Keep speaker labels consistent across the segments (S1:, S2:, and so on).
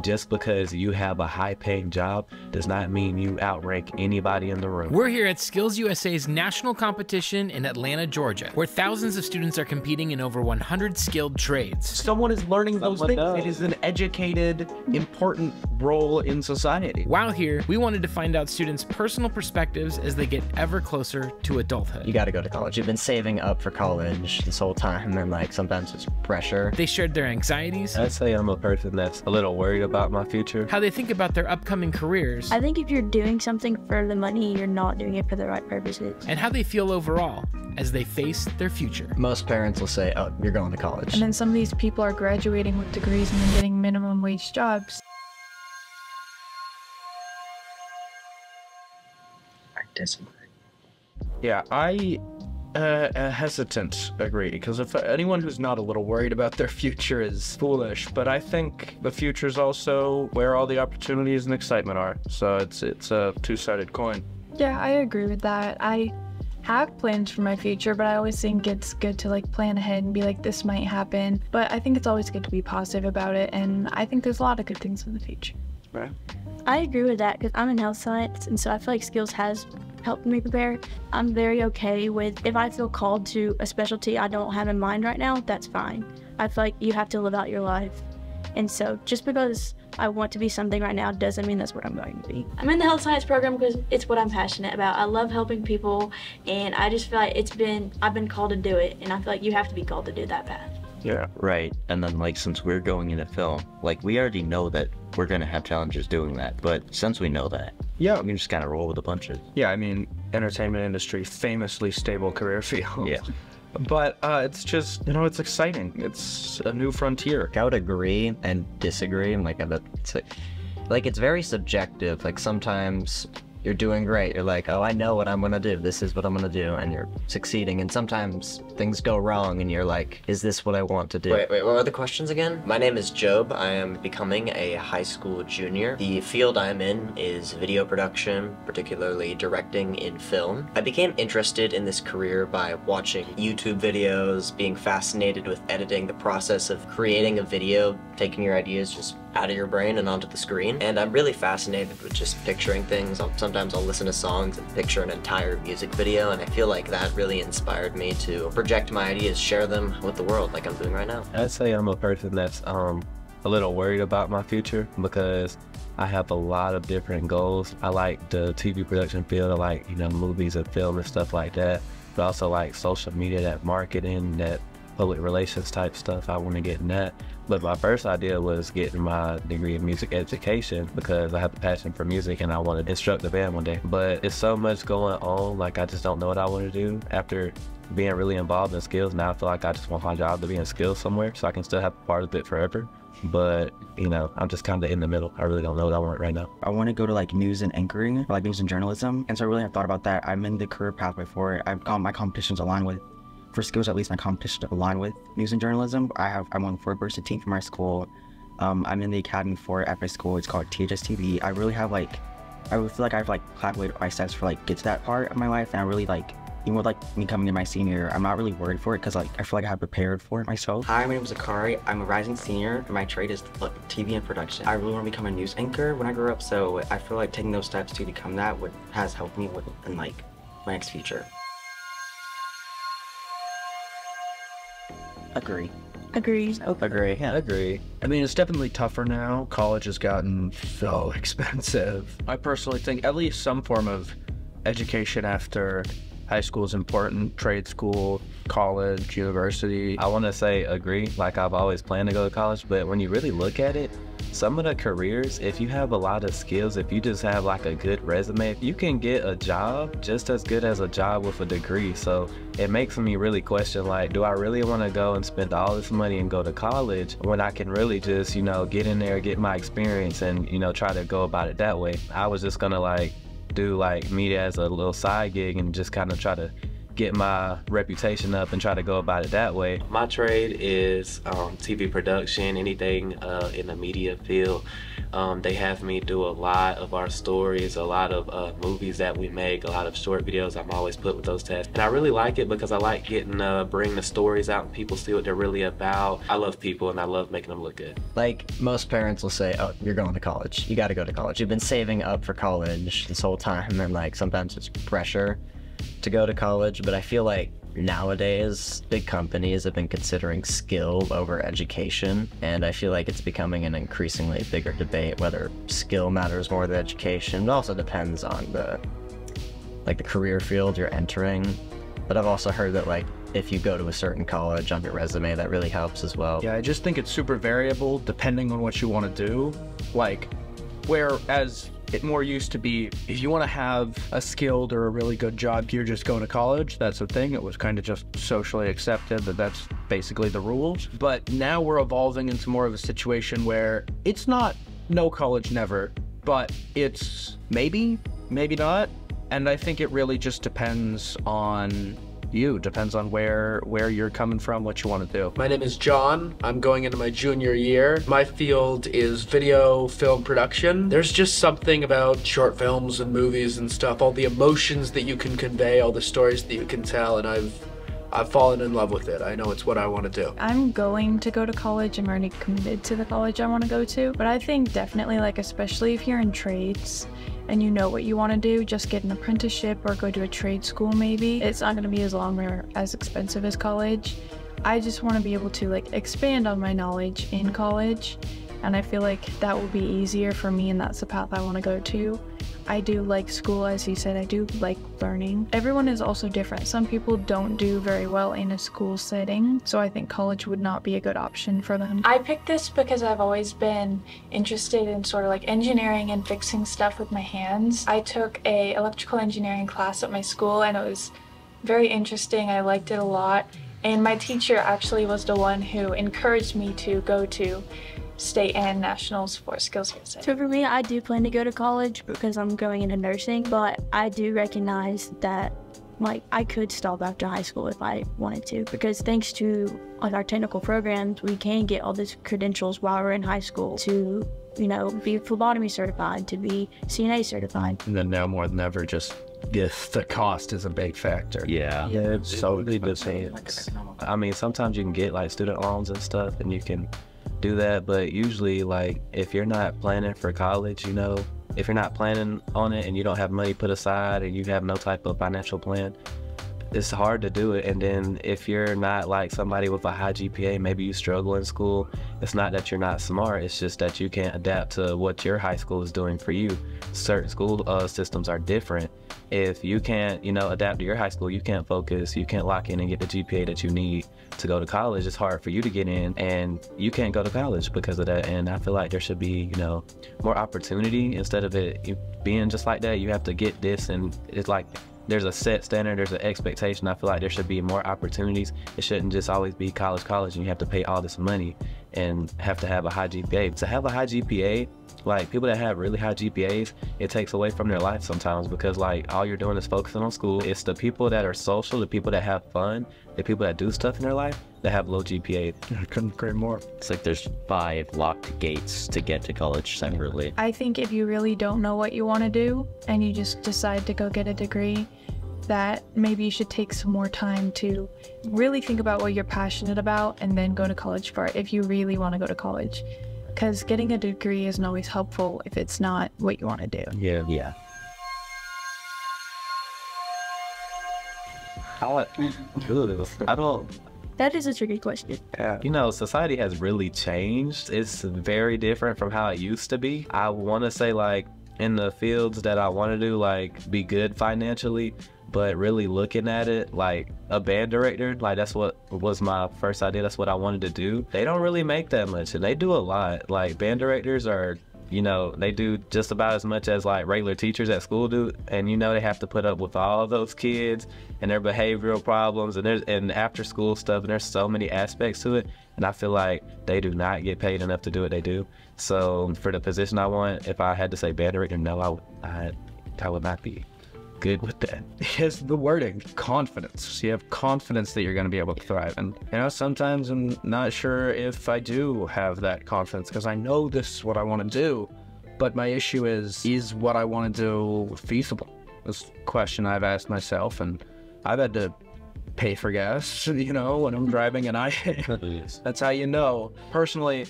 S1: Just because you have a high-paying job does not mean you outrank anybody in the room.
S2: We're here at Skills USA's national competition in Atlanta, Georgia, where thousands of students are competing in over 100 skilled trades.
S1: Someone is learning those things. It is an educated, important role in society.
S2: While here, we wanted to find out students' personal perspectives as they get ever closer to adulthood.
S3: You gotta go to college. You've been saving up for college this whole time, and like sometimes it's pressure.
S2: They shared their anxieties.
S1: I'd say I'm a person that's a little worried about my future.
S2: How they think about their upcoming careers.
S4: I think if you're doing something for the money, you're not doing it for the right purposes.
S2: And how they feel overall as they face their future.
S3: Most parents will say, oh, you're going to college.
S5: And then some of these people are graduating with degrees and then getting minimum wage jobs.
S3: I disagree.
S6: Yeah, I hesitant agree, because if anyone who's not a little worried about their future is foolish, but I think the future is also where all the opportunities and excitement are. So it's a two-sided coin.
S5: Yeah, I agree with that. I have plans for my future, but I always think it's good to like plan ahead and be like, this might happen. But I think it's always good to be positive about it, and I think there's a lot of good things in the future.
S6: Right.
S4: I agree with that because I'm in health science, and so I feel like skills has helped me prepare. I'm very okay with if I feel called to a specialty I don't have in mind right now, that's fine. I feel like you have to live out your life. And so just because I want to be something right now doesn't mean that's what I'm going to be. I'm in the health science program because it's what I'm passionate about. I love helping people, and I just feel like I've been called to do it, and I feel like you have to be called to do that path.
S6: Yeah.
S7: Right, and then like since we're going into film, like we already know that we're gonna have challenges doing that, but since we know that,
S6: Yeah.
S7: we can just kind of roll with the punches.
S6: Yeah, I mean, entertainment industry, famously stable career field.
S7: Yeah.
S6: But it's just, it's exciting. It's a new frontier.
S3: I would agree and disagree. And it's very subjective. Like sometimes you're doing great. You're like, oh, I know what I'm gonna do. This is what I'm gonna do, and you're succeeding. And sometimes things go wrong, and you're like, is this what I want to do? Wait, what are the questions again? My name is Job. I am becoming a high school junior. The field I'm in is video production, particularly directing in film. I became interested in this career by watching YouTube videos, being fascinated with editing, the process of creating a video, taking your ideas just out of your brain and onto the screen. And I'm really fascinated with just picturing things. Sometimes I'll listen to songs and picture an entire music video, and I feel like that really inspired me to project my ideas, share them with the world like I'm doing right now.
S1: I'd say I'm a person that's a little worried about my future because I have a lot of different goals. I like the TV production field. I like, movies and film and stuff like that. But I also like social media, that marketing, that public relations type stuff. I want to get in that. But my first idea was getting my degree in music education because I have a passion for music and I want to instruct a band one day. But it's so much going on, like I just don't know what I want to do. After being really involved in skills, now I feel like I just want my job to be in skills somewhere so I can still have a part of it forever. But, I'm just kind of in the middle. I really don't know what I want right now.
S8: I want to go to like news and anchoring, or like news and journalism. And so I really have thought about that. I'm in the career pathway for it. I've got my competitions aligned with, for skills at least, my competition aligned with news and journalism. I'm on the Fort Bursar team for my school. I'm in the academy for it at my school. It's called THS-TV. I really have I feel like I've calculated my steps for get to that part of my life, and I really even with me coming in my senior year, I'm not really worried for it because I feel like I have prepared for it myself. Hi, my name is Akari. I'm a rising senior, and my trade is TV and production. I really want to become a news anchor when I grow up, so I feel like taking those steps to become that has helped me in my next future.
S3: Agree.
S4: Agreed.
S3: Agree, yeah.
S1: Agree.
S6: I mean, it's definitely tougher now. College has gotten so expensive. I personally think at least some form of education after high school is important. Trade school, college, university.
S1: I want to say agree. I've always planned to go to college, but when you really look at it, some of the careers, if you have a lot of skills, if you just have a good resume, you can get a job just as good as a job with a degree. So it makes me really question, do I really want to go and spend all this money and go to college when I can really just, get in there, get my experience and, try to go about it that way. I was just gonna do media as a little side gig and just kind of try to get my reputation up and try to go about it that way.
S9: My trade is TV production, anything in the media field.
S1: They have me do a lot of our stories, a lot of movies that we make, a lot of short videos. I'm always put with those tests. And I really like it because I like getting, bring the stories out and people see what they're really about. I love people and I love making them look good.
S3: Like, most parents will say, oh, you're going to college. You got to go to college. You've been saving up for college this whole time, and like sometimes it's pressure to go to college, but I feel like nowadays big companies have been considering skill over education, and I feel like it's becoming an increasingly bigger debate whether skill matters more than education. It also depends on the career field you're entering, but I've also heard that like if you go to a certain college on your resume, that really helps as well.
S6: Yeah, I just think it's super variable depending on what you want to do. Like, whereas it more used to be, if you want to have a skilled or a really good job, you're just going to college. That's the thing. It was kind of just socially accepted that that's basically the rules. But now we're evolving into more of a situation where it's not no college never, but it's maybe, maybe not. And I think it really just depends on you, depends on where you're coming from, what you want to do.
S9: My name is John. I'm going into my junior year. My field is video film production. There's just something about short films and movies and stuff, all the emotions that you can convey, all the stories that you can tell, and I've fallen in love with it. I know it's what I want to do.
S5: I'm going to go to college. I'm already committed to the college I want to go to, but I think definitely, like, especially if you're in trades and you know what you want to do, just get an apprenticeship or go to a trade school maybe. It's not going to be as long or as expensive as college. I just want to be able to like expand on my knowledge in college, and I feel like that will be easier for me, and that's the path I want to go to. I do like school, as you said. I do like learning. Everyone is also different. Some people don't do very well in a school setting, so I think college would not be a good option for them. I picked this because I've always been interested in sort of like engineering and fixing stuff with my hands. I took a electrical engineering class at my school, and it was very interesting. I liked it a lot, and my teacher actually was the one who encouraged me to go to state and nationals for skills USA.
S4: So for me, I do plan to go to college because I'm going into nursing, but I do recognize that like I could stop after high school if I wanted to, because thanks to like our technical programs, we can get all these credentials while we're in high school to, you know, be phlebotomy certified, to be CNA certified.
S6: And then now more than ever, just the cost is a big factor.
S1: Yeah,
S6: it's so
S1: really
S6: expensive.
S1: I mean, sometimes you can get like student loans and stuff, and you can do that, but usually like if you're not planning for college, you know, if you're not planning on it and you don't have money put aside and you have no type of financial plan, it's hard to do it. And then if you're not like somebody with a high GPA, maybe you struggle in school, it's not that you're not smart, it's just that you can't adapt to what your high school is doing for you. Certain school systems are different. If you can't, you know, adapt to your high school, you can't focus, you can't lock in and get the GPA that you need to go to college. It's hard for you to get in, and you can't go to college because of that. And I feel like there should be, you know, more opportunity. Instead of it being just like that, you have to get this, and it's like there's a set standard, there's an expectation. I feel like there should be more opportunities. It shouldn't just always be college, and you have to pay all this money and have to have a high GPA. To have a high GPA, like people that have really high GPAs, it takes away from their life sometimes, because like all you're doing is focusing on school. It's the people that are social, the people that have fun, the people that do stuff in their life that have low GPA.
S6: I couldn't agree more.
S7: It's like there's 5 locked gates to get to college separately.
S5: I think if you really don't know what you want to do and you just decide to go get a degree, that maybe you should take some more time to really think about what you're passionate about and then go to college for it if you really want to go to college. Because getting a degree isn't always helpful if it's not what you want to do.
S7: Yeah.
S1: I don't.
S4: That is a tricky question.
S1: Yeah. You know, society has really changed. It's very different from how it used to be. I want to say like in the fields that I want to do, like be good financially, but really looking at it like a band director, like that's what was my first idea. That's what I wanted to do. They don't really make that much, and they do a lot. Like band directors are, you know, they do just about as much as like regular teachers at school do, and you know they have to put up with all of those kids and their behavioral problems and after school stuff, and there's so many aspects to it, and I feel like they do not get paid enough to do what they do. So for the position I want, if I had to say band director, no, I would not be good with that.
S6: Yes, the wording, confidence. You have confidence that you're going to be able to thrive. And, you know, sometimes I'm not sure if I do have that confidence because I know this is what I want to do, But my issue is what I want to do feasible? This is a question I've asked myself, and I've had to pay for gas, you know, when I'm driving, and that's how you know. Personally,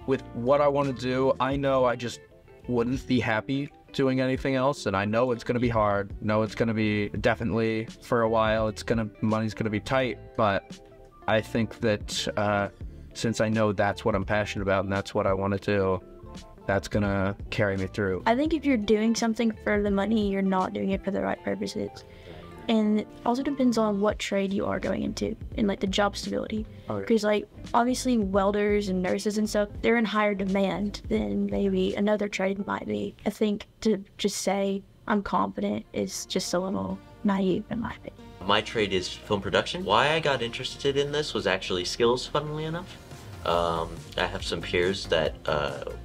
S6: with what I want to do, I know I just wouldn't be happy doing anything else, and I know it's going to be hard. No, it's going to be definitely for a while. Money's going to be tight, but I think that since I know that's what I'm passionate about and that's what I want to do, that's going to carry me through.
S4: I think if you're doing something for the money, you're not doing it for the right purposes. And it also depends on what trade you are going into and like the job stability. Because like obviously welders and nurses and stuff, they're in higher demand than maybe another trade might be. I think to just say I'm confident is just a little naive in my opinion.
S10: My trade is film production. Why I got interested in this was actually skills, funnily enough. I have some peers that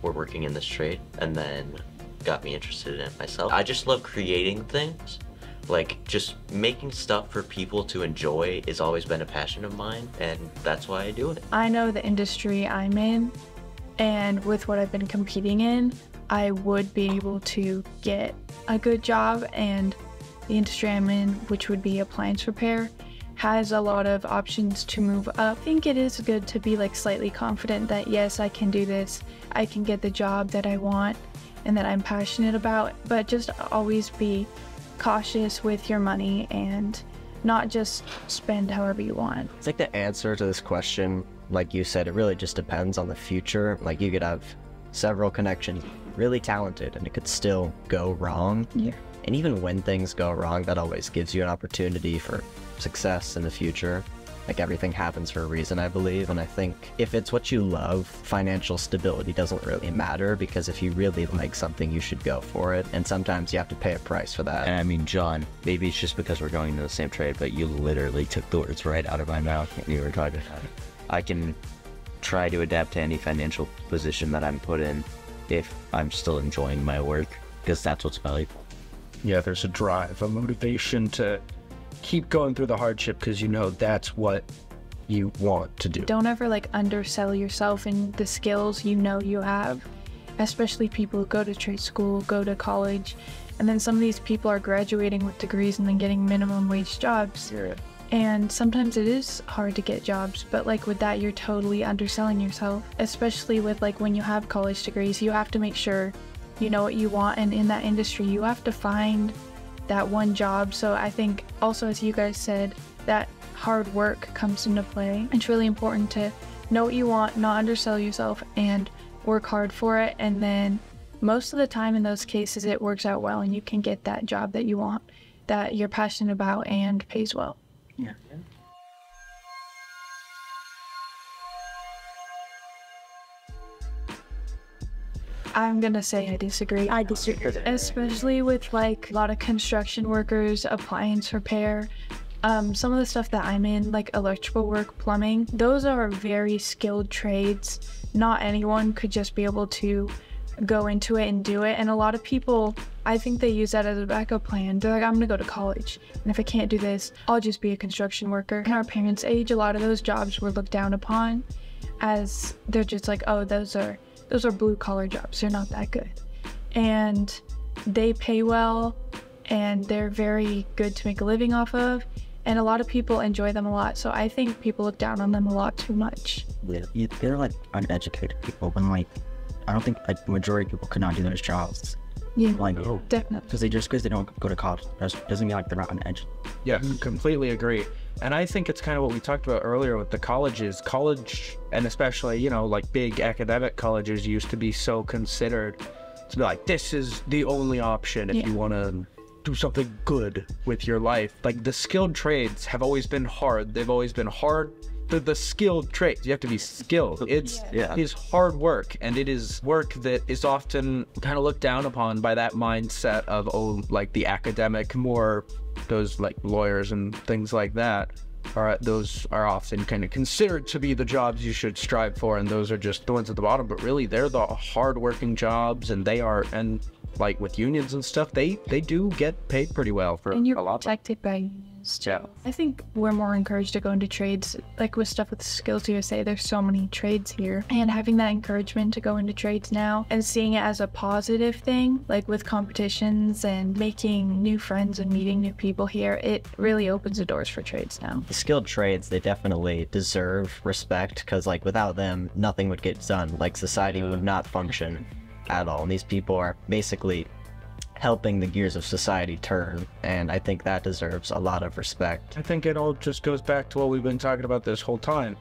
S10: were working in this trade and then got me interested in it myself. I just love creating things. Like, just making stuff for people to enjoy has always been a passion of mine, and that's why I do it.
S5: I know the industry I'm in, and with what I've been competing in, I would be able to get a good job, and the industry I'm in, which would be appliance repair, has a lot of options to move up. I think it is good to be like slightly confident that yes, I can do this, I can get the job that I want and that I'm passionate about, but just always be cautious with your money and not just spend however you want.
S3: It's like the answer to this question, like you said, it really just depends on the future. Like you could have several connections, really talented, and it could still go wrong.
S5: Yeah.
S3: And even when things go wrong, that always gives you an opportunity for success in the future. Like everything happens for a reason, I believe, and I think if it's what you love, financial stability doesn't really matter, because if you really like something, you should go for it, and sometimes you have to pay a price for that.
S7: And I mean, John, maybe it's just because we're going into the same trade, but you literally took the words right out of my mouth when you were talking about it. I can try to adapt to any financial position that I'm put in if I'm still enjoying my work, because that's what's valuable.
S6: Yeah, there's a drive, a motivation to keep going through the hardship because you know that's what you want to do.
S5: Don't ever like undersell yourself in the skills you know you have, especially people who go to trade school, go to college, and then some of these people are graduating with degrees and then getting minimum wage jobs.
S6: Yeah.
S5: And sometimes it is hard to get jobs, but like with that, you're totally underselling yourself, especially with like when you have college degrees, you have to make sure you know what you want, and in that industry, you have to find that one job. So I think also, as you guys said, that hard work comes into play. It's really important to know what you want, not undersell yourself, and work hard for it. And then most of the time in those cases, it works out well and you can get that job that you want, that you're passionate about and pays well.
S8: Yeah.
S5: I'm gonna say I disagree.
S4: I disagree.
S5: Especially with like a lot of construction workers, appliance repair, some of the stuff that I'm in, like electrical work, plumbing, those are very skilled trades. Not anyone could just be able to go into it and do it. And a lot of people, I think they use that as a backup plan. They're like, I'm gonna go to college, and if I can't do this, I'll just be a construction worker. In our parents' age, a lot of those jobs were looked down upon as they're just like, oh, those are blue collar jobs, they're not that good. And they pay well and they're very good to make a living off of, and a lot of people enjoy them a lot. So I think people look down on them a lot too much.
S8: Yeah, they're like uneducated people, when like I don't think like the majority of people could not do those jobs.
S5: Yeah,
S8: like
S5: definitely.
S8: Because they don't go to college doesn't mean like they're not uneducated.
S6: Yeah, completely agree. And I think it's kind of what we talked about earlier with the colleges. College, and especially, you know, like big academic colleges used to be so considered to be like, this is the only option if you want to do something good with your life. Like the skilled trades have always been hard. They've always been hard. The skilled trades, you have to be skilled. It's hard work, and it is work that is often kind of looked down upon by that mindset of, oh, like the academic, more those like lawyers and things like that. Those are often kind of considered to be the jobs you should strive for, and those are just the ones at the bottom. But really, they're the hard-working jobs, and they are, and like with unions and stuff, they do get paid pretty well for a lot.
S5: And you're protected by unions. So I think we're more encouraged to go into trades, like with stuff with Skills USA, there's so many trades here. And having that encouragement to go into trades now and seeing it as a positive thing, like with competitions and making new friends and meeting new people here, it really opens the doors for trades now.
S3: The skilled trades, they definitely deserve respect, because like without them, nothing would get done. Like society would not function at all. And these people are basically helping the gears of society turn, and I think that deserves a lot of respect.
S6: I think it all just goes back to what we've been talking about this whole time.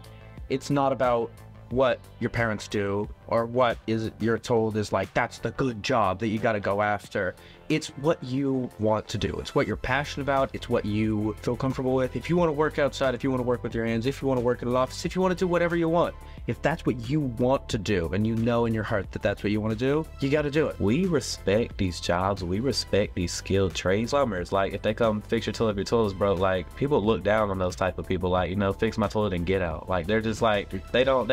S6: It's not about what your parents do or what is you're told is like that's the good job that you got to go after. It's what you want to do. It's what you're passionate about. It's what you feel comfortable with. If you want to work outside, if you want to work with your hands, if you want to work in an office, if you want to do whatever you want, if that's what you want to do and you know in your heart that that's what you want to do, you got to do it.
S1: We respect these jobs. We respect these skilled trades. Plumbers, like if they come fix your toilet, if your toilet's broke, like people look down on those type of people. Like, you know, fix my toilet and get out. Like they're just like they don't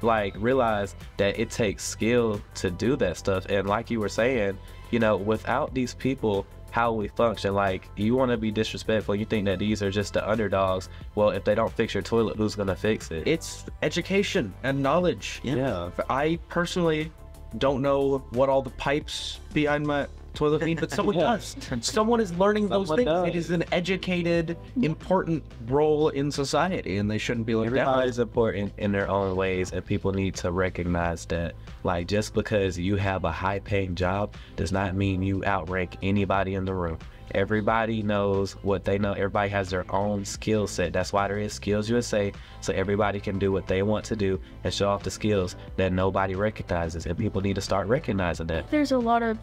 S1: like realize that it takes skill to do that stuff. And like you were saying, you know, without these people, how we function, like you want to be disrespectful, you think that these are just the underdogs. Well, if they don't fix your toilet, who's gonna fix it?
S6: It's education and knowledge.
S1: Yeah.
S6: I personally don't know what all the pipes behind my toilet mean, but someone does. Someone is learning those things. It is an educated, important role in society, and they shouldn't be looked down.
S1: Everybody's important in their own ways, and people need to recognize that. Like, just because you have a high-paying job does not mean you outrank anybody in the room. Everybody knows what they know. Everybody has their own skill set. That's why there is Skills USA, so everybody can do what they want to do and show off the skills that nobody recognizes, and people need to start recognizing that.
S4: There's a lot of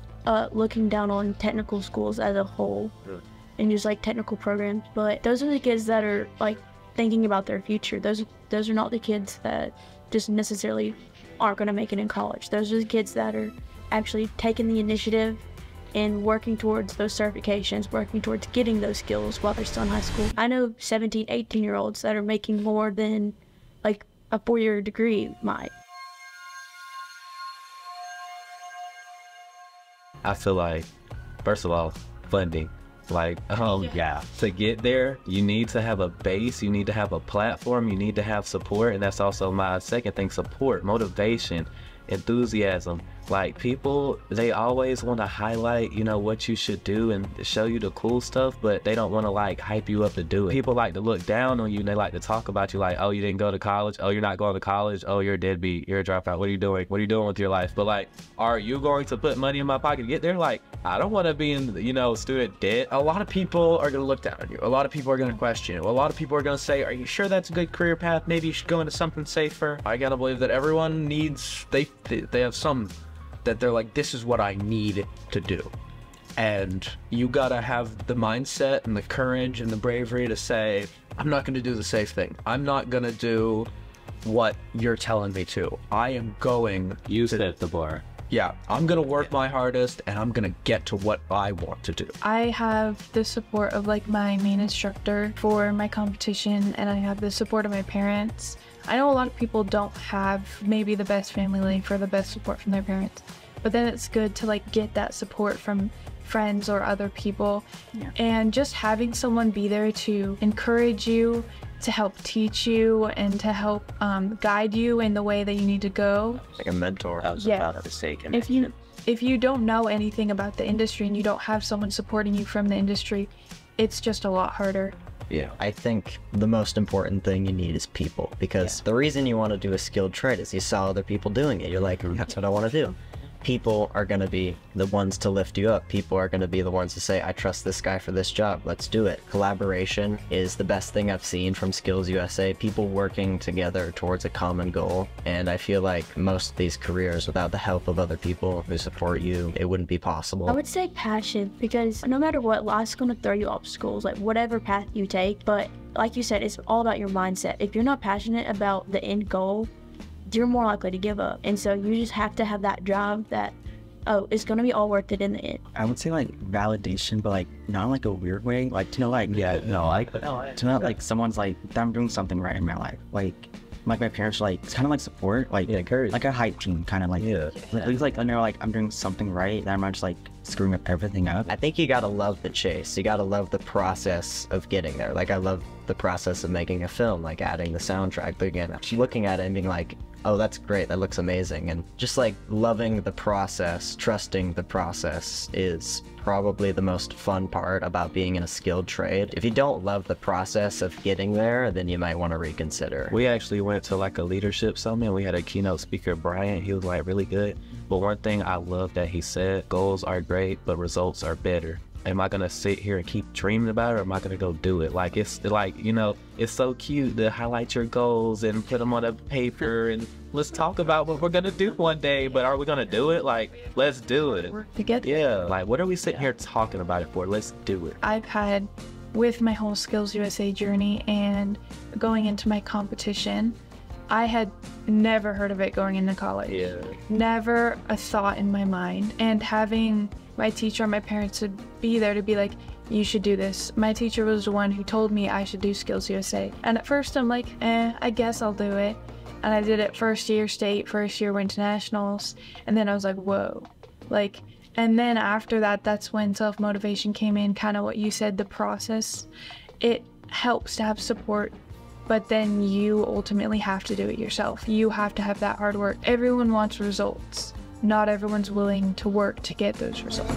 S4: looking down on technical schools as a whole and just like technical programs, but those are the kids that are like thinking about their future. Those are not the kids that just necessarily aren't going to make it in college. Those are the kids that are actually taking the initiative and working towards those certifications, working towards getting those skills while they're still in high school. I know 17, 18-year-olds that are making more than like a 4-year degree might.
S1: I feel like, first of all, funding. Like, to get there, you need to have a base, you need to have a platform, you need to have support, and that's also my second thing, support, motivation, enthusiasm. Like, people, they always want to highlight, you know, what you should do and show you the cool stuff, but they don't want to like hype you up to do it. People like to look down on you, and they like to talk about you like, oh, you didn't go to college, oh, you're not going to college, oh, you're a deadbeat, you're a dropout, what are you doing with your life? But like, are you going to put money in my pocket to get there? Like, I don't want to be in, you know, student debt.
S6: A lot of people are going to look down on you. A lot of people are going to question you. A lot of people are going to say, are you sure that's a good career path? Maybe you should go into something safer. I got to believe that everyone needs, they have some that they're like, this is what I need to do. And you gotta have the mindset and the courage and the bravery to say, I'm not gonna do the safe thing. I'm not gonna do what you're telling me to. I am going
S1: You set the bar.
S6: Yeah, I'm gonna work my hardest and I'm gonna get to what I want to do.
S5: I have the support of like my main instructor for my competition, and I have the support of my parents. I know a lot of people don't have maybe the best family life or the best support from their parents, but then it's good to like get that support from friends or other people. And just having someone be there to encourage you, to help teach you, and to help guide you in the way that you need to go.
S3: Like a mentor.
S7: I was about to say,
S5: If you don't know anything about the industry and you don't have someone supporting you from the industry, it's just a lot harder.
S3: Yeah, I think the most important thing you need is people, because the reason you want to do a skilled trade is you saw other people doing it. You're like, that's what I want to do. People are going to be the ones to lift you up. People are going to be the ones to say, I trust this guy for this job. Let's do it. Collaboration is the best thing I've seen from Skills USA. People working together towards a common goal. And I feel like most of these careers, without the help of other people who support you, it wouldn't be possible.
S4: I would say passion, because no matter what, life's gonna throw you obstacles, like whatever path you take. But like you said, it's all about your mindset. If you're not passionate about the end goal, you're more likely to give up. And so you just have to have that drive that, oh, it's gonna be all worth it in the end.
S8: I would say like validation, but like not in like a weird way. Like to know like to know like someone's like I'm doing something right in my life. Like like my parents are like, it's kind of like support, like
S1: encourage,
S8: like a hype team, kind of like, at least like I know like I'm doing something right, that I'm not just like screwing up everything up.
S3: I think you gotta love the chase. You gotta love the process of getting there. Like I love the process of making a film, like adding the soundtrack, but again, looking at it and being like, oh, that's great, that looks amazing. And just like loving the process, trusting the process is probably the most fun part about being in a skilled trade. If you don't love the process of getting there, then you might want to reconsider.
S1: We actually went to like a leadership summit. We had a keynote speaker, Brian. He was like really good. But one thing I love that he said, goals are great, but results are better. Am I gonna sit here and keep dreaming about it, or am I gonna go do it? Like, it's like, you know, it's so cute to highlight your goals and put them on a paper and let's talk about what we're gonna do one day, but are we gonna do it? Like, let's do it.
S5: Work together.
S1: Yeah, like what are we sitting here talking about it for? Let's do it.
S5: I've had, with my whole Skills USA journey and going into my competition, I had never heard of it going into college.
S1: Yeah.
S5: Never a thought in my mind. And having my teacher and my parents to be there to be like, you should do this. My teacher was the one who told me I should do Skills USA. And at first I'm like, I guess I'll do it. And I did it first year state, first year went to nationals. And then I was like, whoa. Like, and then after that, that's when self-motivation came in, kind of what you said, the process. It helps to have support, but then you ultimately have to do it yourself. You have to have that hard work. Everyone wants results. Not everyone's willing to work to get those results.